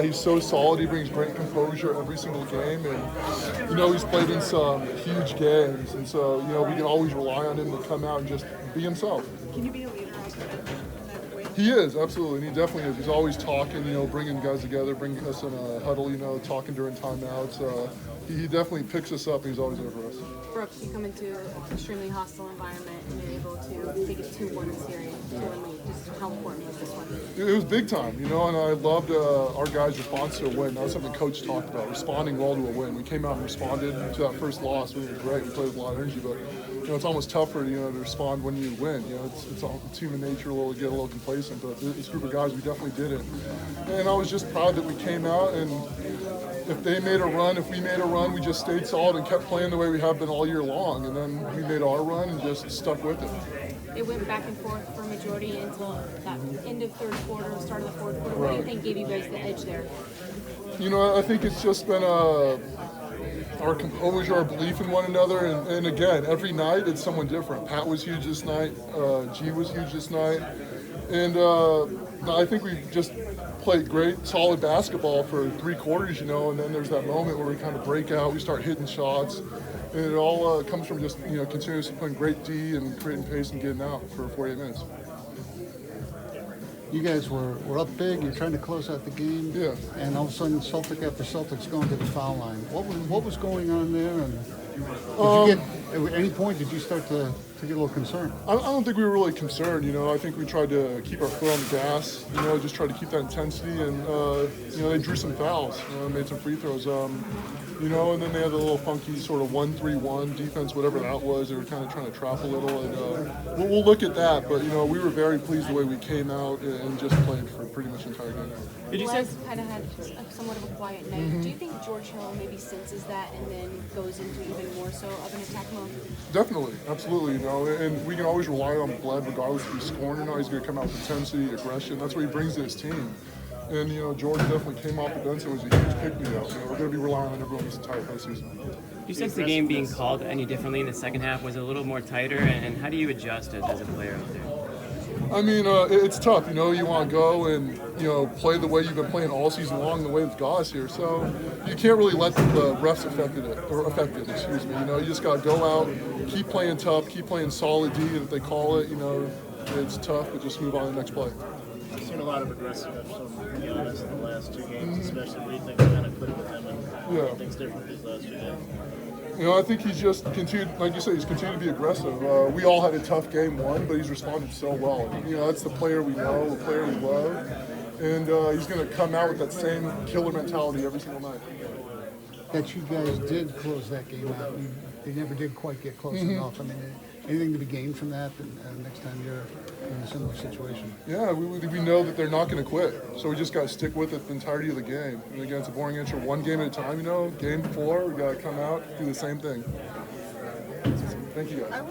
He's so solid. He brings great composure every single game, and he's played in some huge games, and so we can always rely on him to come out and just be himself. Can you be a leader out there in that way? He is, absolutely, and he definitely is. He's always talking, bringing guys together, bringing us in a huddle, talking during timeouts. He definitely picks us up, and he's always there for us. Brooks, you come into an extremely hostile environment, and you're able to take it 2-1 series, 2-1 lead. Just how important was this one? It was big time, and I loved our guys' response to a win. That was something Coach talked about, responding well to a win. We came out and responded to that first loss. We were great. We played with a lot of energy, but it's almost tougher, to respond when you win. It's human nature to get a little complacent, but this group of guys, we definitely did it. And I was just proud that we came out, and if they made a run, if we made a run, we just stayed solid and kept playing the way we have been all year long. And then we made our run and just stuck with it. It went back and forth for a majority until that end of third quarter, start of the fourth quarter. What do you think gave you guys the edge there? I think it's just been our composure, our belief in one another, and again, every night it's someone different. Pat was huge this night, G was huge this night, and I think we just played great, solid basketball for 3 quarters, and then there's that moment where we kind of break out, we start hitting shots, and it all comes from just, continuously playing great D and creating pace and getting out for 48 minutes. You guys were up big. You're trying to close out the game. Yeah. And all of a sudden, Celtic after Celtics going to the foul line. What was going on there? And at any point did you start to get a little concerned? I don't think we were really concerned. I think we tried to keep our foot on the gas. Just tried to keep that intensity, and they drew some fouls. Made some free throws. And then they had a little funky sort of 1-3-1 defense, whatever that was. They were kind of trying to trap a little, and we'll look at that. But we were very pleased the way we came out and just played for pretty much the entire game. Les kind of had somewhat of a quiet night. Mm-hmm. Do you think George Hill maybe senses that and then goes into even more so of an attack mode? Definitely, absolutely. And we can always rely on Bled, regardless if he's scoring or not. He's going to come out with intensity, aggression. That's what he brings to his team. And, George definitely came off the bench and was a huge pick-me-up. We're going to be relying on everyone this entire postseason. Do you sense the game being called any differently in the second half? Was it a little more tighter? And how do you adjust as a player out there? It's tough. You want to go and, play the way you've been playing all season long, the way it's got us here. So you can't really let the refs affect it, excuse me. You just got to go out, keep playing tough, keep playing solid D, and if they call it, it's tough, but just move on to the next play. I've seen a lot of aggressiveness from Giannis in the last 2 games, especially. What do you think kind of clicked with him and what things different these last 2 games? I think he's just continued, like you said, he's continued to be aggressive. We all had a tough game 1, but he's responded so well. That's the player we know, the player we love, and he's going to come out with that same killer mentality every single night. That you guys did close that game out. They never did quite get close enough. Anything to be gained from that next time you're in a similar situation? Yeah, we know that they're not going to quit, so we just got to stick with it the entirety of the game. And again, it's a boring answer. 1 game at a time, Game 4, we got to come out, do the same thing. Thank you, guys.